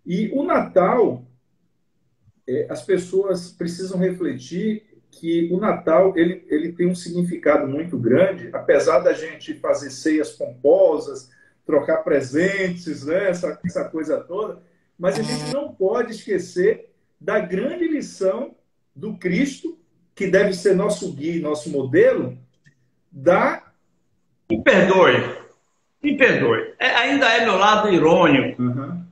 E o Natal, as pessoas precisam refletir que o Natal ele tem um significado muito grande, apesar da gente fazer ceias pomposas, trocar presentes, né, essa coisa toda, mas a gente não pode esquecer da grande lição do Cristo, que deve ser nosso guia, nosso modelo, Me perdoe. Ainda é meu lado irônico. Uhum.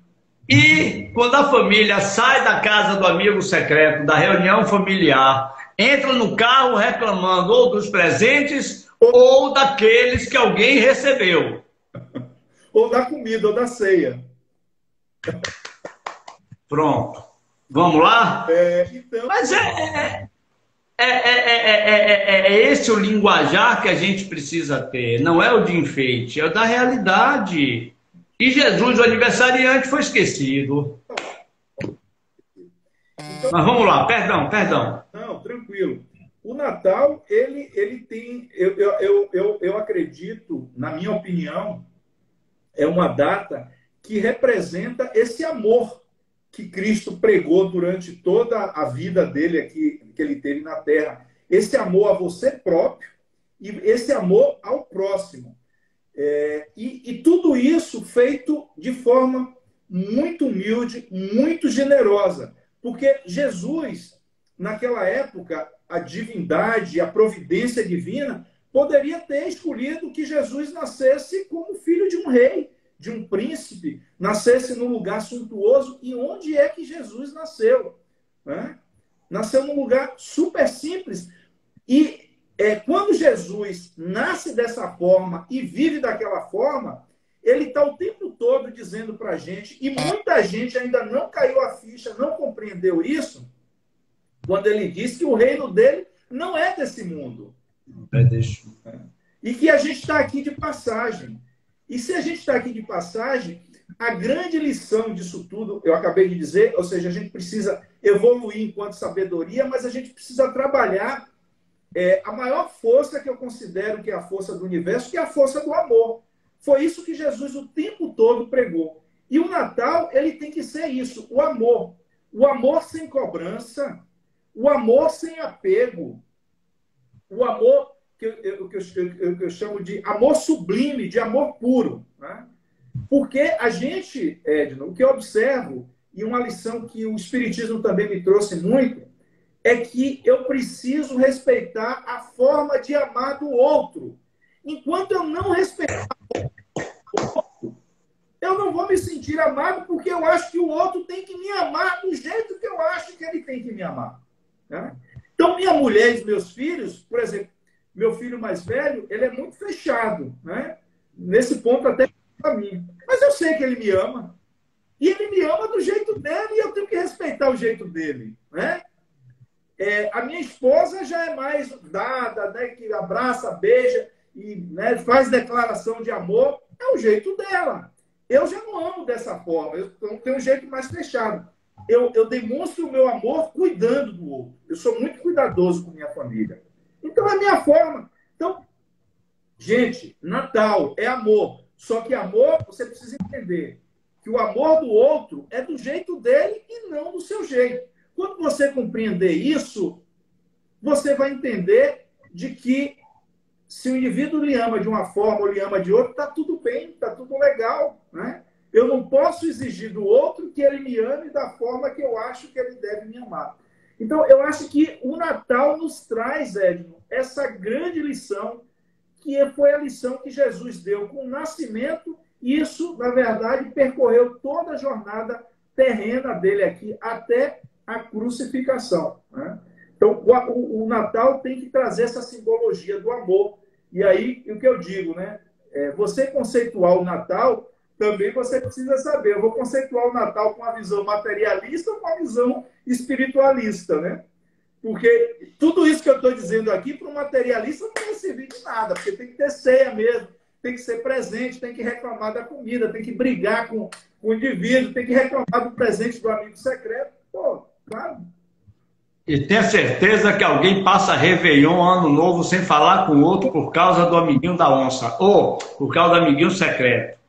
E quando a família sai da casa do amigo secreto, da reunião familiar, entra no carro reclamando ou dos presentes ou daqueles que alguém recebeu. Ou da comida, ou da ceia. Pronto. Vamos lá? Então... Mas é esse o linguajar que a gente precisa ter. Não é o de enfeite, é o da realidade. E Jesus, o aniversariante, foi esquecido. Então, mas vamos lá, perdão. Não, tranquilo. O Natal, ele tem... Eu acredito, na minha opinião, é uma data que representa esse amor que Cristo pregou durante toda a vida dele aqui, que ele teve na Terra. Esse amor a você próprio e esse amor ao próximo. E tudo isso feito de forma muito humilde, muito generosa. Porque Jesus, naquela época, a divindade, a providência divina, poderia ter escolhido que Jesus nascesse como filho de um rei, de um príncipe, nascesse num lugar suntuoso. E onde é que Jesus nasceu? Né? Nasceu num lugar super simples. E quando Jesus nasce dessa forma e vive daquela forma, ele está o tempo todo dizendo para a gente, e muita gente ainda não caiu a ficha, não compreendeu isso, quando ele diz que o reino dele não é desse mundo. E que a gente está aqui de passagem. E se a gente está aqui de passagem, a grande lição disso tudo, eu acabei de dizer, ou seja, a gente precisa evoluir enquanto sabedoria, mas a gente precisa trabalhar a maior força que eu considero que é a força do universo, que é a força do amor. Foi isso que Jesus o tempo todo pregou. E o Natal, ele tem que ser isso, o amor. O amor sem cobrança, o amor sem apego, o amor que eu chamo de amor sublime, de amor puro. Né? Porque a gente, Edno, o que eu observo, e uma lição que o Espiritismo também me trouxe muito, é que eu preciso respeitar a forma de amar do outro. Enquanto eu não respeitar o outro, eu não vou me sentir amado, porque eu acho que o outro tem que me amar do jeito que eu acho que ele tem que me amar. Né? Então, minha mulher e meus filhos, por exemplo, meu filho mais velho, ele é muito fechado, né? Nesse ponto até para mim. Mas eu sei que ele me ama. E ele me ama do jeito dele e eu tenho que respeitar o jeito dele, né? A minha esposa já é mais dada, né? Que abraça, beija e, né, faz declaração de amor. É o jeito dela. Eu já não amo dessa forma. Eu tenho um jeito mais fechado. Eu demonstro o meu amor cuidando do outro. Eu sou muito cuidadoso com minha família. Então, é a minha forma. Então, gente, Natal é amor. Só que amor, você precisa entender que o amor do outro é do jeito dele e não do seu jeito. Quando você compreender isso, você vai entender de que se o indivíduo lhe ama de uma forma ou lhe ama de outra, está tudo bem, está tudo legal. Né? Eu não posso exigir do outro que ele me ame da forma que eu acho que ele deve me amar. Então, eu acho que o Natal nos traz, Edno, essa grande lição que foi a lição que Jesus deu com o nascimento. Isso, na verdade, percorreu toda a jornada terrena dele aqui até a crucificação, né? Então, o Natal tem que trazer essa simbologia do amor. E aí, o que eu digo, né? Você conceituar o Natal, também você precisa saber. Eu vou conceituar o Natal com a visão materialista ou com a visão espiritualista, né? Porque tudo isso que eu estou dizendo aqui, para um materialista, não vai servir de nada, porque tem que ter ceia mesmo, tem que ser presente, tem que reclamar da comida, tem que brigar com o indivíduo, tem que reclamar do presente do amigo secreto. Pô, claro. E tenha certeza que alguém passa Réveillon, Ano Novo, sem falar com o outro por causa do amiguinho da onça, ou por causa do amiguinho secreto.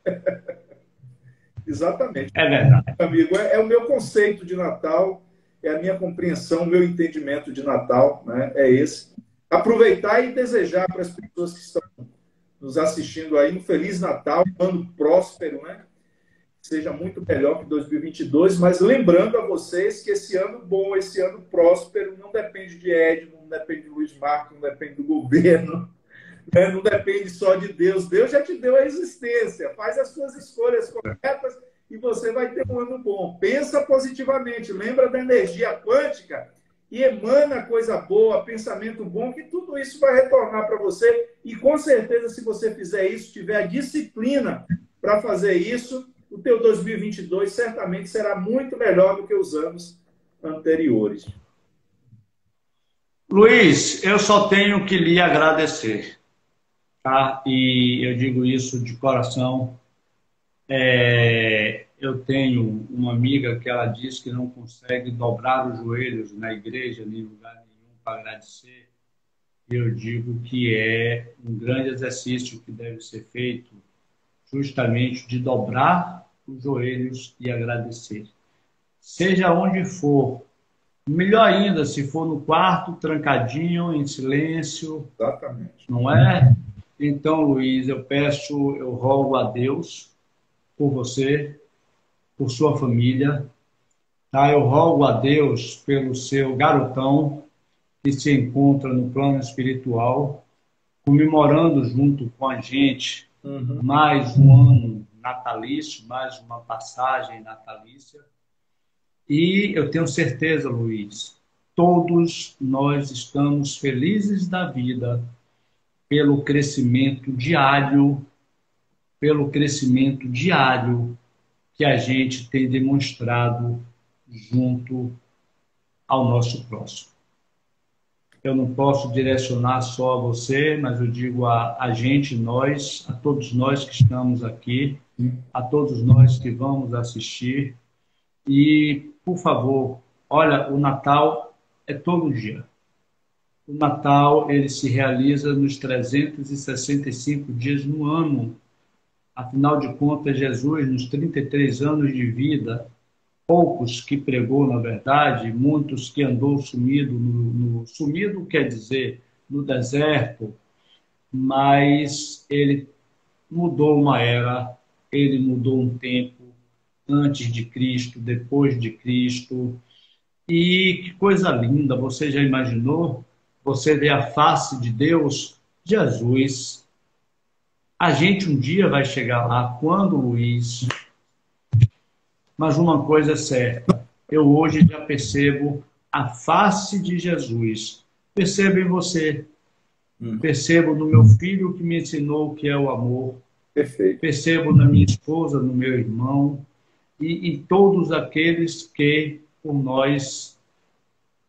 Exatamente. É verdade. Amigo, é o meu conceito de Natal, é a minha compreensão, o meu entendimento de Natal, né? É esse. Aproveitar e desejar para as pessoas que estão nos assistindo aí um Feliz Natal, um ano próspero, né? Seja muito melhor que 2022, mas lembrando a vocês que esse ano bom, esse ano próspero, não depende de Edno, não depende de Luiz Marcos, não depende do governo, né? Não depende só de Deus. Deus já te deu a existência, faz as suas escolhas corretas e você vai ter um ano bom. Pensa positivamente, lembra da energia quântica e emana coisa boa, pensamento bom, que tudo isso vai retornar para você. E com certeza, se você fizer isso, tiver a disciplina para fazer isso, o teu 2022 certamente será muito melhor do que os anos anteriores. Luiz, eu só tenho que lhe agradecer, tá? E eu digo isso de coração. Eu tenho uma amiga que ela diz que não consegue dobrar os joelhos na igreja, nem em lugar nenhum, para agradecer. E eu digo que é um grande exercício que deve ser feito, justamente de dobrar os joelhos e agradecer. Seja onde for, melhor ainda se for no quarto, trancadinho, em silêncio. Exatamente. Não é? Então, Luiz, eu rogo a Deus por você, por sua família, tá? Eu rogo a Deus pelo seu garotão que se encontra no plano espiritual, comemorando junto com a gente mais um ano natalício, mais uma passagem natalícia. E eu tenho certeza, Luiz, todos nós estamos felizes da vida pelo crescimento diário que a gente tem demonstrado junto ao nosso próximo. Eu não posso direcionar só a você, mas eu digo a gente, nós, a todos nós que estamos aqui, a todos nós que vamos assistir. E, por favor, olha, o Natal é todo dia. O Natal, ele se realiza nos 365 dias no ano. Afinal de contas, Jesus, nos 33 anos de vida, poucos que pregou, na verdade, muitos que andou sumido, sumido quer dizer, no deserto, mas ele mudou uma era, ele mudou um tempo, antes de Cristo, depois de Cristo. E que coisa linda, você já imaginou? Você vê a face de Deus, Jesus. A gente um dia vai chegar lá. Quando, Luiz? Mas uma coisa é certa, eu hoje já percebo a face de Jesus. Percebo em você. Percebo no meu filho que me ensinou o que é o amor. Perfeito. Percebo na minha esposa, no meu irmão e em todos aqueles que por nós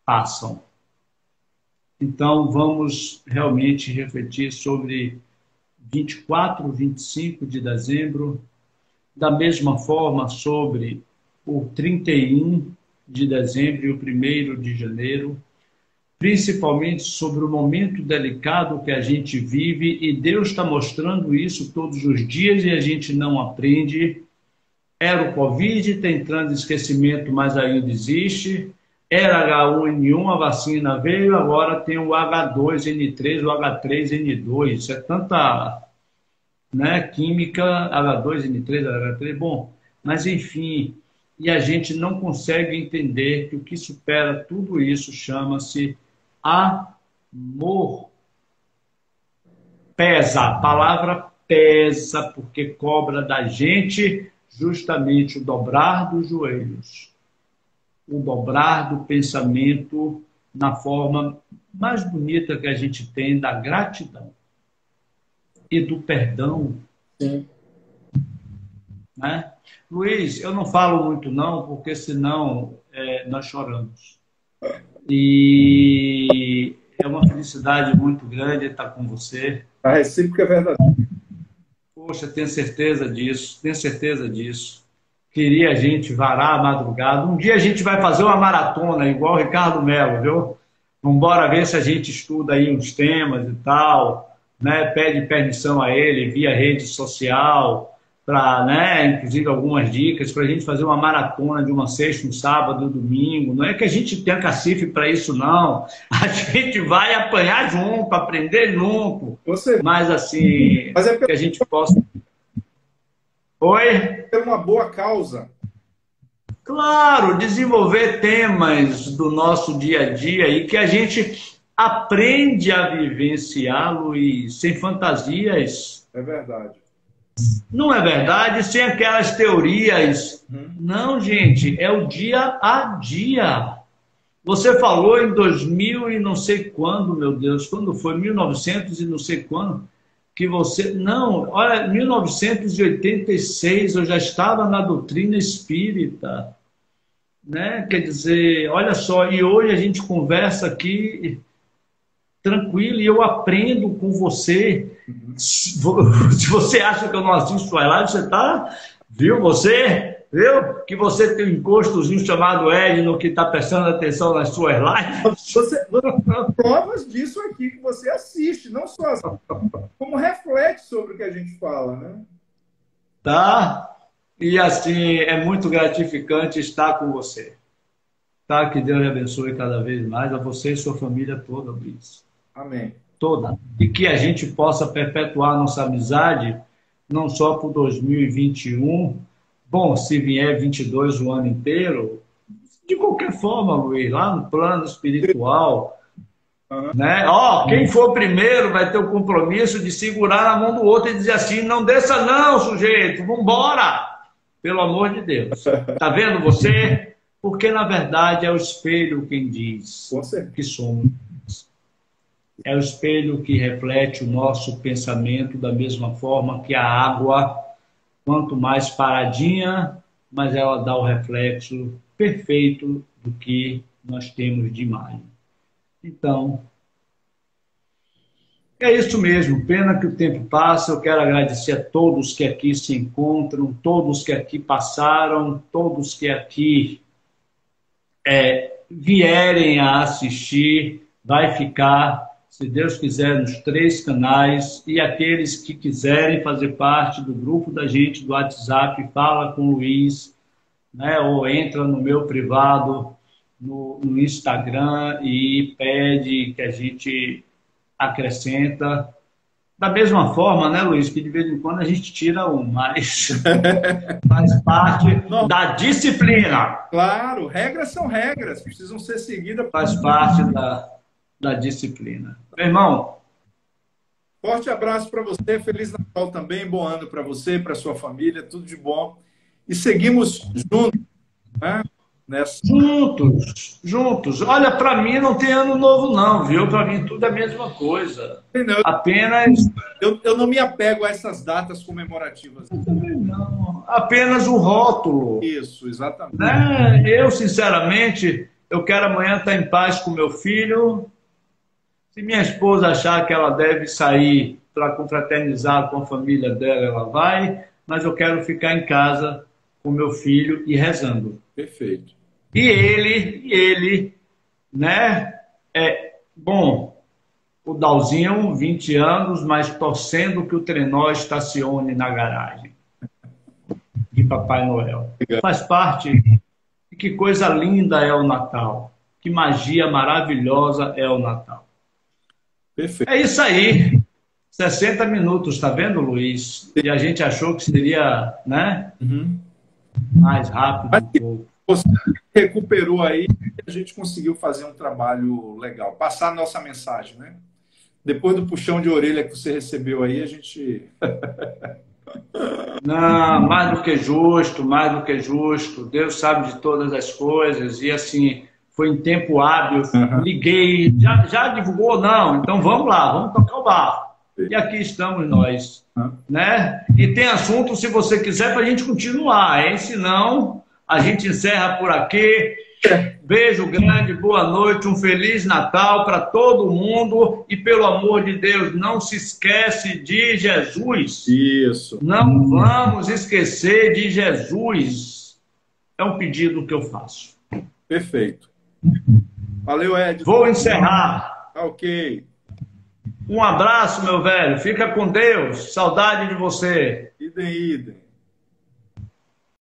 passam. Então, vamos realmente refletir sobre 24, 25 de dezembro, da mesma forma sobre o 31 de dezembro e o 1º de janeiro, principalmente sobre o momento delicado que a gente vive, e Deus está mostrando isso todos os dias e a gente não aprende. Era o Covid, está entrando em esquecimento, mas ainda existe. Era H1N1, a vacina veio, agora tem o H2N3, o H3N2. É tanta, né, química, H2N3, H3, bom, mas enfim, e a gente não consegue entender que o que supera tudo isso chama-se amor. Pesa, a palavra pesa, porque cobra da gente justamente o dobrar dos joelhos, o dobrar do pensamento na forma mais bonita que a gente tem da gratidão e do perdão. Sim. Né? Luiz, eu não falo muito não, porque senão nós choramos. E é uma felicidade muito grande estar com você. A recíproca é verdadeira. Poxa, tenho certeza disso, tenho certeza disso. Queria a gente varar a madrugada. Um dia a gente vai fazer uma maratona, igual o Ricardo Melo, viu? Vamos embora ver se a gente estuda aí uns temas e tal, né? Pede permissão a ele via rede social, para, né, inclusive algumas dicas para a gente fazer uma maratona de uma sexta, um sábado, um domingo. Não é que a gente tenha cacife para isso, não. A gente vai apanhar junto, aprender junto. Mas assim, Mas é que a gente possa... Oi? Ter uma boa causa. Claro, desenvolver temas do nosso dia a dia e que a gente aprende a vivenciar, Luiz, sem fantasias. É verdade. Não é verdade? Sem aquelas teorias. Não, gente, é o dia a dia. Você falou em 2000 e não sei quando, meu Deus, quando foi? 1900 e não sei quando, que você... Não, olha, 1986 eu já estava na doutrina espírita. Né? Quer dizer, olha só, e hoje a gente conversa aqui tranquilo e eu aprendo com você. Se você acha que eu não assisto suas lives, você tá, viu? Viu? Que você tem um encostozinho chamado Edno que está prestando atenção nas suas lives. Você provas disso aqui que você assiste, não só como reflete sobre o que a gente fala, né? Tá? E assim, é muito gratificante estar com você. Tá? Que Deus lhe abençoe cada vez mais, a você e sua família toda, Luiz. Amém. Toda. E que a gente possa perpetuar nossa amizade, não só por 2021, bom, se vier 22 o ano inteiro, de qualquer forma, Luiz, lá no plano espiritual, né? Ó, quem for primeiro vai ter o compromisso de segurar na mão do outro e dizer assim, não desça não, sujeito, vambora! Pelo amor de Deus. Tá vendo você? Porque, na verdade, é o espelho quem diz que somos. É o espelho que reflete o nosso pensamento da mesma forma que a água, quanto mais paradinha, mas ela dá o reflexo perfeito do que nós temos de imagem. Então, é isso mesmo. Pena que o tempo passa. Eu quero agradecer a todos que aqui se encontram, todos que aqui passaram, todos que aqui vierem a assistir. Vai ficar, se Deus quiser, nos 3 canais. E aqueles que quiserem fazer parte do grupo da gente do WhatsApp, fala com o Luiz, né? Ou entra no meu privado, no Instagram e pede que a gente acrescenta. Da mesma forma, né, Luiz, que de vez em quando a gente tira um, mas faz parte da disciplina. Claro, regras são regras, precisam ser seguidas. Faz parte da disciplina. Meu irmão, forte abraço para você, Feliz Natal também, bom ano para você, para sua família, tudo de bom. E seguimos juntos, né? Juntos. Olha, para mim não tem ano novo não, viu? Para mim tudo é a mesma coisa. Não, apenas... Eu não me apego a essas datas comemorativas. Eu também não. Apenas o rótulo. Isso, exatamente. Né? Eu, sinceramente, eu quero amanhã estar em paz com meu filho. Se minha esposa achar que ela deve sair para confraternizar com a família dela, ela vai. Mas eu quero ficar em casa com meu filho e rezando. Perfeito. E ele, né? Bom, o Dalzinho, 20 anos, mas torcendo que o trenó estacione na garagem de Papai Noel. Faz parte. E que coisa linda é o Natal. Que magia maravilhosa é o Natal. Perfeito. É isso aí. 60 minutos, tá vendo, Luiz? E a gente achou que seria, né? Mais rápido um pouco. Você recuperou aí e a gente conseguiu fazer um trabalho legal. Passar a nossa mensagem, né? Depois do puxão de orelha que você recebeu aí, a gente... Não, mais do que justo, mais do que justo. Deus sabe de todas as coisas. E assim, foi em tempo hábil. Liguei, já divulgou? Não. Então vamos lá, vamos tocar o barco. E aqui estamos nós. Né? E tem assunto, se você quiser, para a gente continuar, hein? Senão, a gente encerra por aqui. Beijo grande, boa noite, um Feliz Natal para todo mundo e, pelo amor de Deus, não se esquece de Jesus. Isso. Não vamos esquecer de Jesus. É um pedido que eu faço. Perfeito. Valeu, Ed. Vou encerrar. Ok. Um abraço, meu velho. Fica com Deus. Saudade de você. Idem, idem.